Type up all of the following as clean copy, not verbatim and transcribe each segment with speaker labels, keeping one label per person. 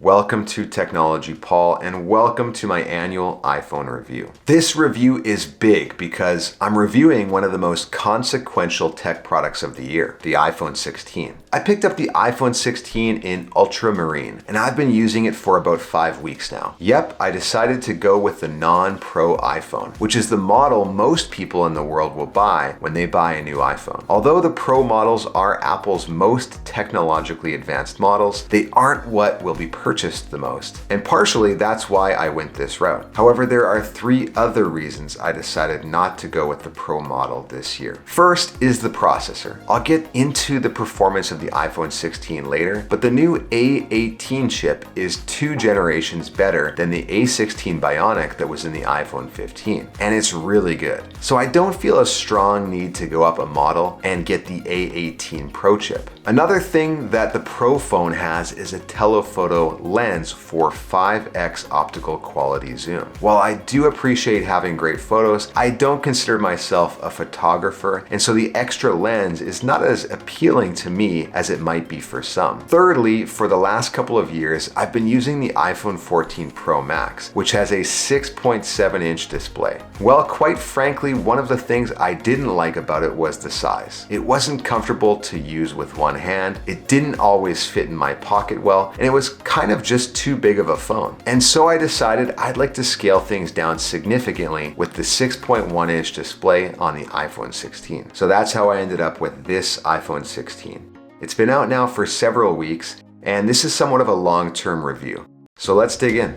Speaker 1: Welcome to Technology Paul, and welcome to my annual iPhone review. This review is big because I'm reviewing one of the most consequential tech products of the year, the iPhone 16. I picked up the iPhone 16 in Ultramarine, and I've been using it for about 5 weeks now. Yep, I decided to go with the non-Pro iPhone, which is the model most people in the world will buy when they buy a new iPhone. Although the Pro models are Apple's most technologically advanced models, they aren't what will be purchased the most. And partially that's why I went this route. However, there are 3 other reasons I decided not to go with the Pro model this year. First is the processor. I'll get into the performance of the iPhone 16 later, but the new A18 chip is 2 generations better than the A16 Bionic that was in the iPhone 15, and it's really good. So I don't feel a strong need to go up a model and get the A18 Pro chip. Another thing that the Pro phone has is a telephoto lens for 5x optical quality zoom. While I do appreciate having great photos, I don't consider myself a photographer, and so the extra lens is not as appealing to me as it might be for some. Thirdly, for the last couple of years, I've been using the iPhone 14 Pro Max, which has a 6.7-inch display. Well, quite frankly, one of the things I didn't like about it was the size. It wasn't comfortable to use with one hand, it didn't always fit in my pocket well, and it was kind of just too big of a phone. And so I decided I'd like to scale things down significantly with the 6.1-inch display on the iPhone 16. So that's how I ended up with this iPhone 16. It's been out now for several weeks, and this is somewhat of a long-term review. So let's dig in.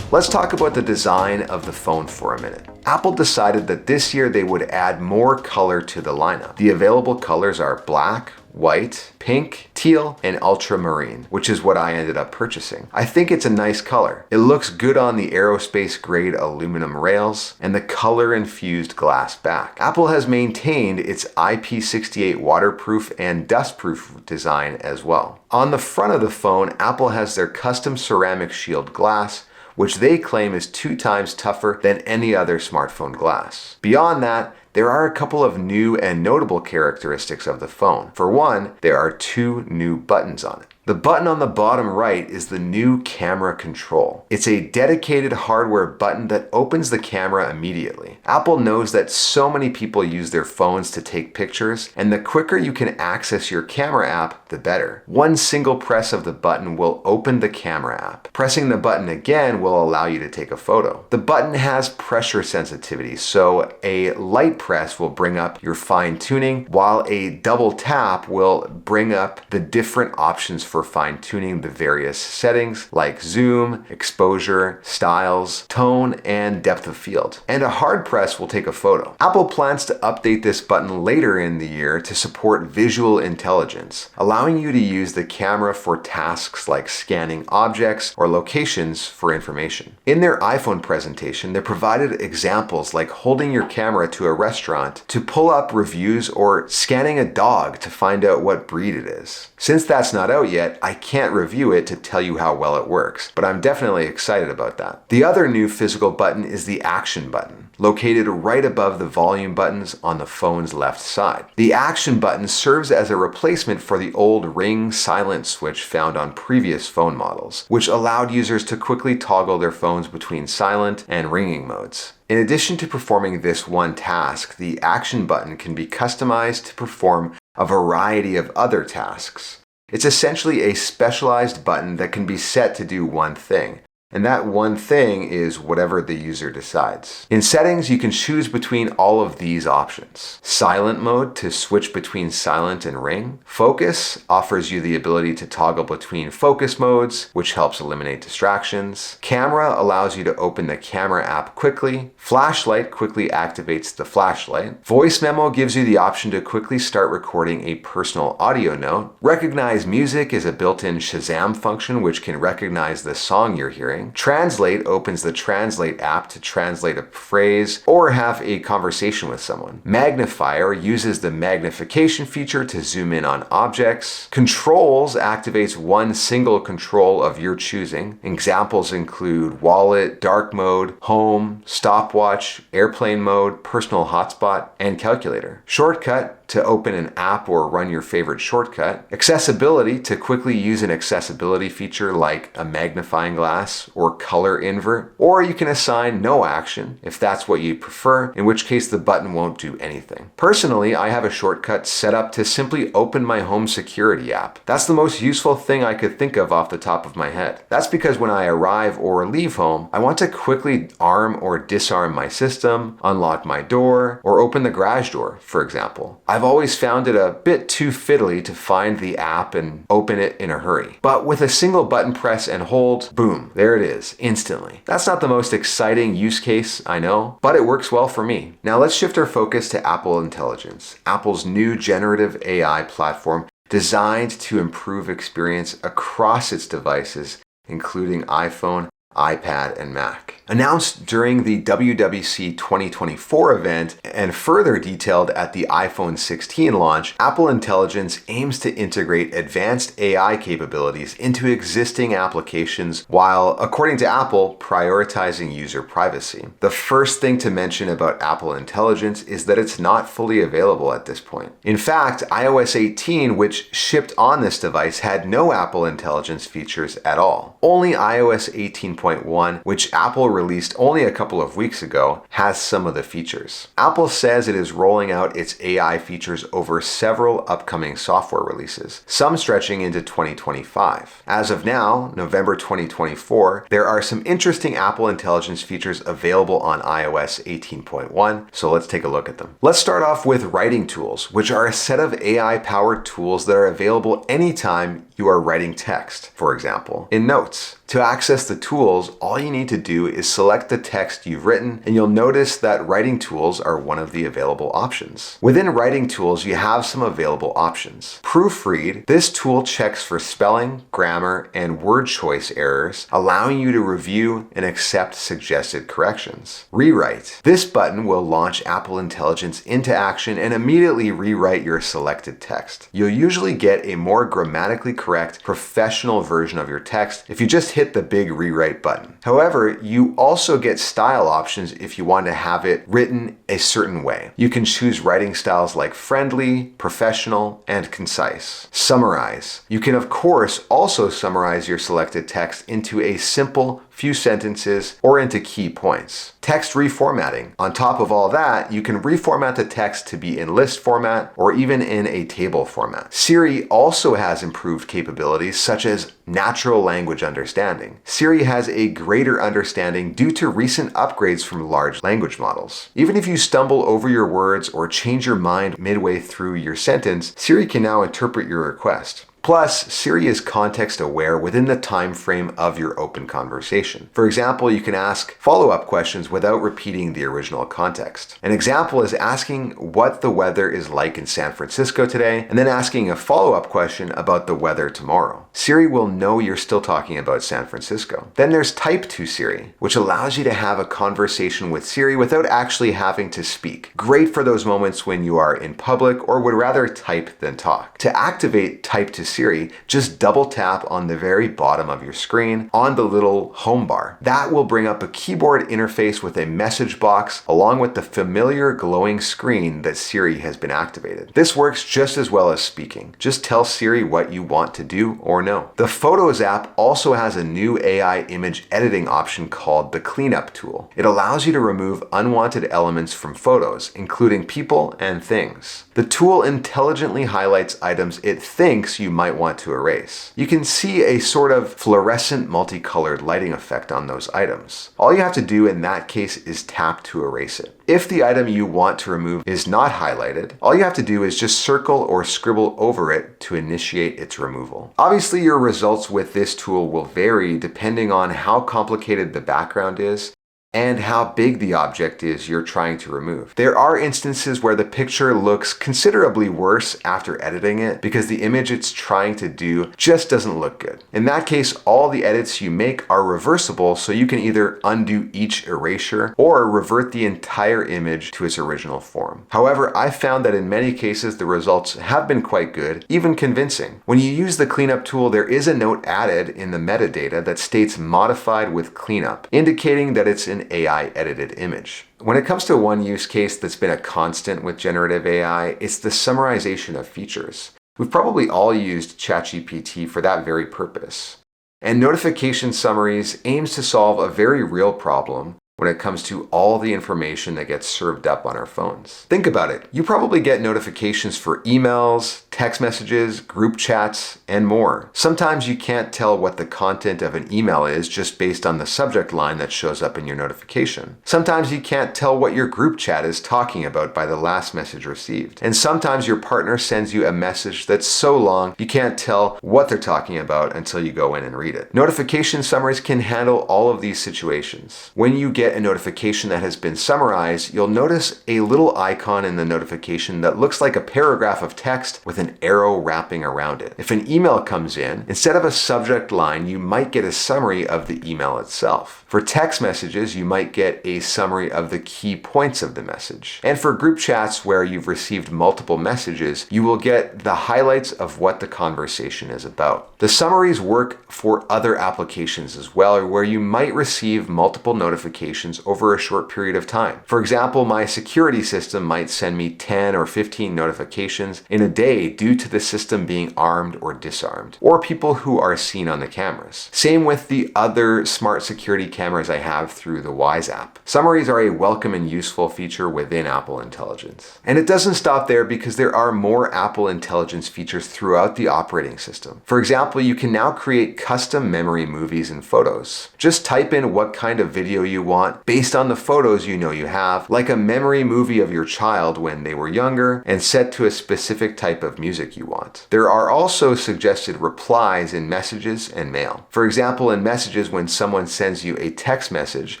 Speaker 1: Let's talk about the design of the phone for a minute. Apple decided that this year they would add more color to the lineup. The available colors are black, white, pink, teal, and ultramarine, which is what I ended up purchasing. I think it's a nice color. It looks good on the aerospace grade aluminum rails and the color infused glass back. Apple has maintained its IP68 waterproof and dustproof design as well. On the front of the phone, Apple has their custom ceramic shield glass, which they claim is 2 times tougher than any other smartphone glass. Beyond that, there are a couple of new and notable characteristics of the phone. For one, there are 2 new buttons on it. The button on the bottom right is the new camera control. It's a dedicated hardware button that opens the camera immediately. Apple knows that so many people use their phones to take pictures, and the quicker you can access your camera app, the better. One single press of the button will open the camera app. Pressing the button again will allow you to take a photo. The button has pressure sensitivity, so a light press will bring up your fine tuning, while a double tap will bring up the different options for fine-tuning the various settings like zoom, exposure, styles, tone, and depth of field. And a hard press will take a photo. Apple plans to update this button later in the year to support visual intelligence, allowing you to use the camera for tasks like scanning objects or locations for information. In their iPhone presentation, they provided examples like holding your camera to a restaurant to pull up reviews or scanning a dog to find out what breed it is. Since that's not out yet, I can't review it to tell you how well it works, but I'm definitely excited about that. The other new physical button is the Action button, located right above the volume buttons on the phone's left side. The Action button serves as a replacement for the old ring silent switch found on previous phone models, which allowed users to quickly toggle their phones between silent and ringing modes. In addition to performing this one task, the Action button can be customized to perform a variety of other tasks. It's essentially a specialized button that can be set to do one thing, and that one thing is whatever the user decides. In settings, you can choose between all of these options. Silent mode to switch between silent and ring. Focus offers you the ability to toggle between focus modes, which helps eliminate distractions. Camera allows you to open the camera app quickly. Flashlight quickly activates the flashlight. Voice memo gives you the option to quickly start recording a personal audio note. Recognize music is a built-in Shazam function which can recognize the song you're hearing. Translate opens the Translate app to translate a phrase or have a conversation with someone. Magnifier uses the magnification feature to zoom in on objects. Controls activates one single control of your choosing. Examples include wallet, dark mode, home, stopwatch, airplane mode, personal hotspot, and calculator. Shortcut to open an app or run your favorite shortcut, accessibility to quickly use an accessibility feature like a magnifying glass or color invert, or you can assign no action if that's what you prefer, in which case the button won't do anything. Personally, I have a shortcut set up to simply open my home security app. That's the most useful thing I could think of off the top of my head. That's because when I arrive or leave home, I want to quickly arm or disarm my system, unlock my door, or open the garage door, for example. I've always found it a bit too fiddly to find the app and open it in a hurry. But with a single button press and hold, boom, there it is, instantly. That's not the most exciting use case, I know, but it works well for me. Now let's shift our focus to Apple Intelligence, Apple's new generative AI platform designed to improve experience across its devices, including iPhone, iPad, and Mac. Announced during the WWDC 2024 event and further detailed at the iPhone 16 launch, Apple Intelligence aims to integrate advanced AI capabilities into existing applications while, according to Apple, prioritizing user privacy. The first thing to mention about Apple Intelligence is that it's not fully available at this point. In fact, iOS 18, which shipped on this device, had no Apple Intelligence features at all. Only iOS 18.1, which Apple released only a couple of weeks ago, has some of the features. Apple says it is rolling out its AI features over several upcoming software releases, some stretching into 2025. As of now, November 2024, there are some interesting Apple Intelligence features available on iOS 18.1, so let's take a look at them. Let's start off with writing tools, which are a set of AI-powered tools that are available anytime you are writing text, for example, in Notes. To access the tools, all you need to do is select the text you've written, and you'll notice that writing tools are one of the available options. Within writing tools, you have some available options. Proofread. This tool checks for spelling, grammar, and word choice errors, allowing you to review and accept suggested corrections. Rewrite. This button will launch Apple Intelligence into action and immediately rewrite your selected text. You'll usually get a more grammatically correct, professional version of your text if you just hit the big rewrite button. However, you also get style options if you want to have it written a certain way. You can choose writing styles like friendly, professional, and concise. Summarize. You can of course also summarize your selected text into a simple few sentences or into key points. Text reformatting. On top of all that, you can reformat the text to be in list format or even in a table format. Siri also has improved capabilities such as natural language understanding. Siri has a greater understanding due to recent upgrades from large language models. Even if you stumble over your words or change your mind midway through your sentence, Siri can now interpret your request. Plus, Siri is context aware within the time frame of your open conversation. For example, you can ask follow-up questions without repeating the original context. An example is asking what the weather is like in San Francisco today, and then asking a follow-up question about the weather tomorrow. Siri will know you're still talking about San Francisco. Then there's Type to Siri, which allows you to have a conversation with Siri without actually having to speak. Great for those moments when you are in public or would rather type than talk. To activate Type to Siri, just double tap on the very bottom of your screen on the little home bar. That will bring up a keyboard interface with a message box along with the familiar glowing screen that Siri has been activated. This works just as well as speaking. Just tell Siri what you want to do or no. The Photos app also has a new AI image editing option called the Cleanup tool. It allows you to remove unwanted elements from photos, including people and things. The tool intelligently highlights items it thinks you might want to erase. You can see a sort of fluorescent multicolored lighting effect on those items. All you have to do in that case is tap to erase it. If the item you want to remove is not highlighted, all you have to do is just circle or scribble over it to initiate its removal. Obviously, your results with this tool will vary depending on how complicated the background is and how big the object is you're trying to remove. There are instances where the picture looks considerably worse after editing it because the image it's trying to do just doesn't look good. In that case, all the edits you make are reversible, so you can either undo each erasure or revert the entire image to its original form. However, I found that in many cases the results have been quite good, even convincing. When you use the cleanup tool, there is a note added in the metadata that states modified with cleanup, indicating that it's an an AI edited image. When it comes to one use case that's been a constant with generative AI, it's the summarization of features. We've probably all used ChatGPT for that very purpose. And Notification Summaries aims to solve a very real problem when it comes to all the information that gets served up on our phones. Think about it. You probably get notifications for emails, text messages, group chats, and more. Sometimes you can't tell what the content of an email is just based on the subject line that shows up in your notification. Sometimes you can't tell what your group chat is talking about by the last message received. And sometimes your partner sends you a message that's so long you can't tell what they're talking about until you go in and read it. Notification summaries can handle all of these situations. When you get a notification that has been summarized, you'll notice a little icon in the notification that looks like a paragraph of text with an arrow wrapping around it. If an email comes in, instead of a subject line, you might get a summary of the email itself. For text messages, you might get a summary of the key points of the message. And for group chats where you've received multiple messages, you will get the highlights of what the conversation is about. The summaries work for other applications as well, where you might receive multiple notifications over a short period of time. For example, my security system might send me 10 or 15 notifications in a day due to the system being armed or disarmed, or people who are seen on the cameras. Same with the other smart security cameras I have through the Wise app. Summaries are a welcome and useful feature within Apple Intelligence. And it doesn't stop there because there are more Apple Intelligence features throughout the operating system. For example, you can now create custom memory movies and photos. Just type in what kind of video you want based on the photos you know you have, like a memory movie of your child when they were younger, and set to a specific type of music you want. There are also suggested replies in messages and mail. For example, in messages, when someone sends you a text message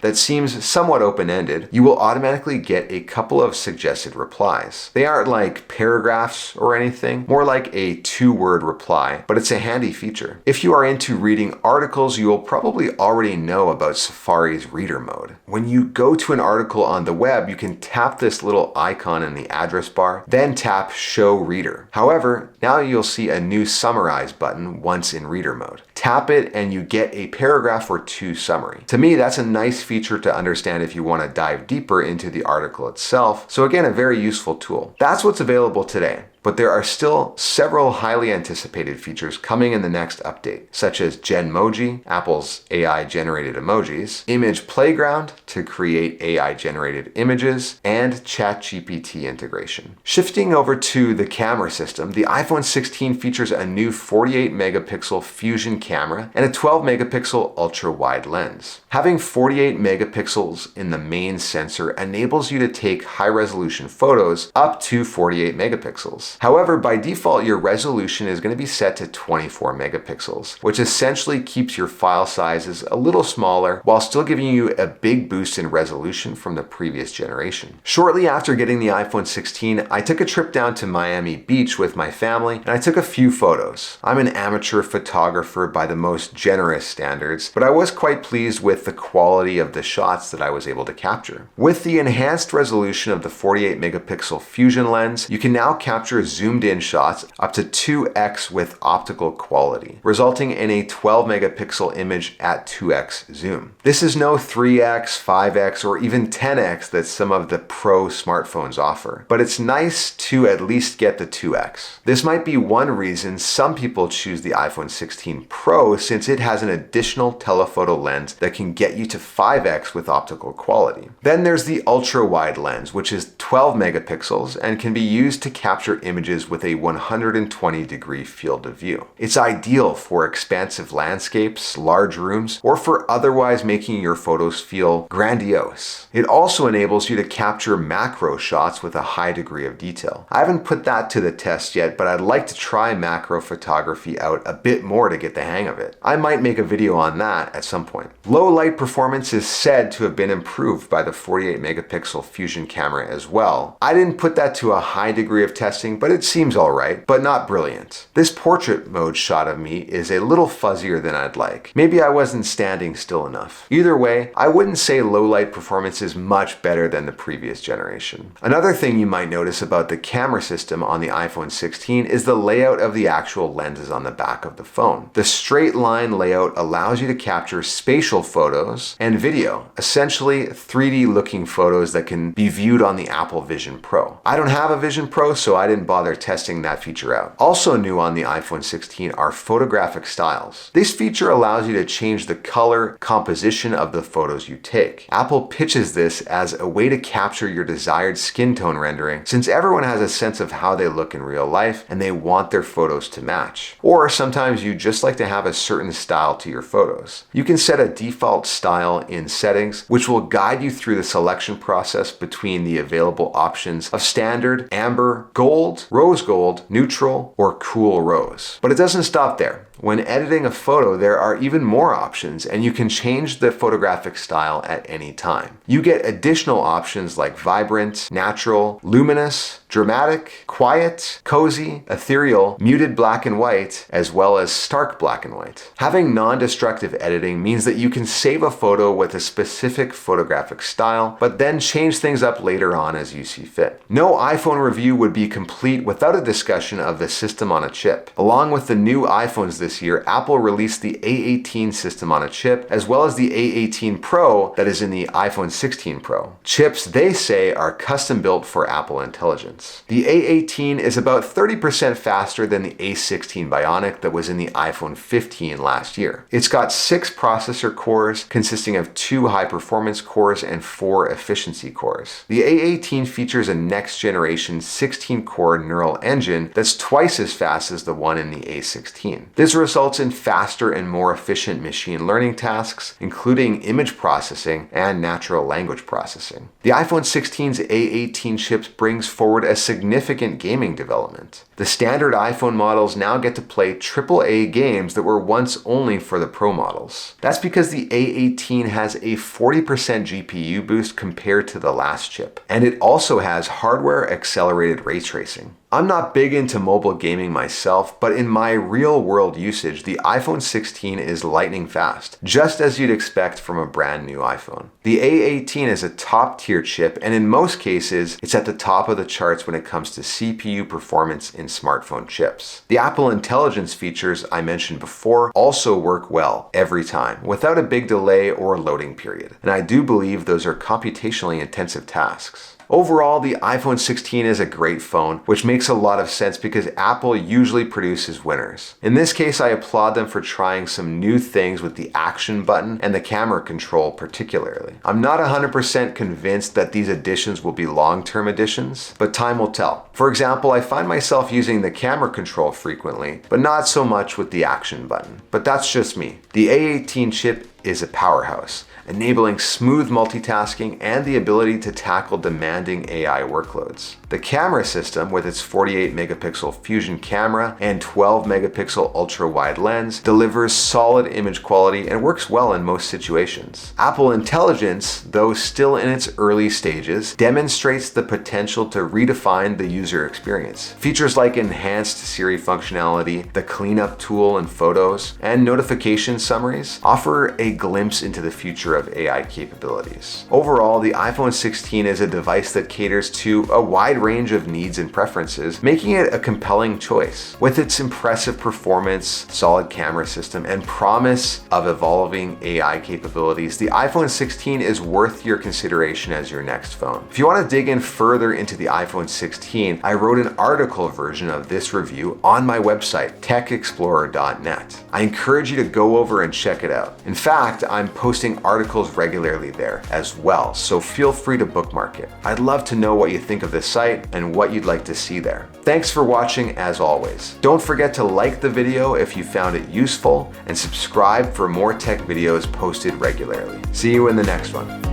Speaker 1: that seems somewhat open-ended, you will automatically get a couple of suggested replies. They aren't like paragraphs or anything, more like a two-word reply, but it's a handy feature. If you are into reading articles, you will probably already know about Safari's reader mode. When you go to an article on the web, you can tap this little icon in the address bar, then tap Show Reader. However, now you'll see a new Summarize button once in reader mode. Tap it and you get a paragraph or two summary. To me, that's a nice feature to understand if you want to dive deeper into the article itself. So again, a very useful tool. That's what's available today. But there are still several highly anticipated features coming in the next update, such as Genmoji, Apple's AI-generated emojis, Image Playground to create AI-generated images, and ChatGPT integration. Shifting over to the camera system, the iPhone 16 features a new 48-megapixel Fusion camera and a 12-megapixel ultra-wide lens. Having 48 megapixels in the main sensor enables you to take high-resolution photos up to 48 megapixels. However, by default, your resolution is going to be set to 24 megapixels, which essentially keeps your file sizes a little smaller while still giving you a big boost in resolution from the previous generation. Shortly after getting the iPhone 16, I took a trip down to Miami Beach with my family and I took a few photos. I'm an amateur photographer by the most generous standards, but I was quite pleased with the quality of the shots that I was able to capture. With the enhanced resolution of the 48 megapixel Fusion lens, you can now capture zoomed in shots up to 2x with optical quality, resulting in a 12 megapixel image at 2x zoom. This is no 3x, 5x, or even 10x that some of the Pro smartphones offer, but it's nice to at least get the 2x. This might be one reason some people choose the iPhone 16 Pro, since it has an additional telephoto lens that can get you to 5x with optical quality. Then there's the ultra-wide lens, which is 12 megapixels and can be used to capture images with a 120-degree field of view. It's ideal for expansive landscapes, large rooms, or for otherwise making your photos feel grandiose. It also enables you to capture macro shots with a high degree of detail. I haven't put that to the test yet, but I'd like to try macro photography out a bit more to get the hang of it. I might make a video on that at some point. Low light performance is said to have been improved by the 48 megapixel Fusion camera as well. I didn't put that to a high degree of testing, but it seems alright, but not brilliant. This portrait mode shot of me is a little fuzzier than I'd like. Maybe I wasn't standing still enough. Either way, I wouldn't say low light performance is much better than the previous generation. Another thing you might notice about the camera system on the iPhone 16 is the layout of the actual lenses on the back of the phone. The straight line layout allows you to capture spatial photos and video, essentially 3D looking photos that can be viewed on the Apple Vision Pro. I don't have a Vision Pro, so I didn't bother testing that feature out. Also new on the iPhone 16 are photographic styles. This feature allows you to change the color composition of the photos you take. Apple pitches this as a way to capture your desired skin tone rendering, since everyone has a sense of how they look in real life and they want their photos to match. Or sometimes you just like to have a certain style to your photos. You can set a default style in settings, which will guide you through the selection process between the available options of standard, amber, gold, rose gold, neutral, or cool rose. But it doesn't stop there. When editing a photo, there are even more options, and you can change the photographic style at any time. You get additional options like vibrant, natural, luminous, dramatic, quiet, cozy, ethereal, muted black and white, as well as stark black and white. Having non-destructive editing means that you can save a photo with a specific photographic style, but then change things up later on as you see fit. No iPhone review would be complete without a discussion of the system on a chip. Along with the new iPhones this year, Apple released the A18 system on a chip, as well as the A18 Pro that is in the iPhone 16 Pro. Chips, they say, are custom built for Apple Intelligence. The A18 is about 30% faster than the A16 Bionic that was in the iPhone 15 last year. It's got 6 processor cores consisting of 2 high-performance cores and 4 efficiency cores. The A18 features a next-generation 16-core neural engine that's twice as fast as the one in the A16. This results in faster and more efficient machine learning tasks, including image processing and natural language processing. The iPhone 16's A18 chips brings forward a significant gaming development. The standard iPhone models now get to play AAA games that were once only for the Pro models. That's because the A18 has a 40% GPU boost compared to the last chip, and it also has hardware-accelerated ray tracing. I'm not big into mobile gaming myself, but in my real-world usage, the iPhone 16 is lightning fast, just as you'd expect from a brand new iPhone. The A18 is a top-tier chip, and in most cases, it's at the top of the charts when it comes to CPU performance in smartphone chips. The Apple Intelligence features I mentioned before also work well every time, without a big delay or loading period, and I do believe those are computationally intensive tasks. Overall, the iPhone 16 is a great phone, which makes a lot of sense because Apple usually produces winners. In this case, I applaud them for trying some new things with the action button and the camera control particularly. I'm not 100% convinced that these additions will be long-term additions, but time will tell. For example, I find myself using the camera control frequently, but not so much with the action button. But that's just me. The A18 chip is a powerhouse, enabling smooth multitasking and the ability to tackle demanding AI workloads. The camera system, with its 48 megapixel fusion camera and 12 megapixel ultra-wide lens, delivers solid image quality and works well in most situations. Apple Intelligence, though still in its early stages, demonstrates the potential to redefine the user experience. Features like enhanced Siri functionality, the cleanup tool in Photos, and notification summaries offer a glimpse into the future of AI capabilities. Overall, the iPhone 16 is a device that caters to a wide range of needs and preferences, making it a compelling choice. With its impressive performance, solid camera system, and promise of evolving AI capabilities, the iPhone 16 is worth your consideration as your next phone. If you want to dig in further into the iPhone 16, I wrote an article version of this review on my website, techexplorer.net. I encourage you to go over and check it out. In fact, I'm posting articles regularly there as well, so feel free to bookmark it. I'd love to know what you think of this site and what you'd like to see there. Thanks for watching as always. Don't forget to like the video if you found it useful and subscribe for more tech videos posted regularly. See you in the next one.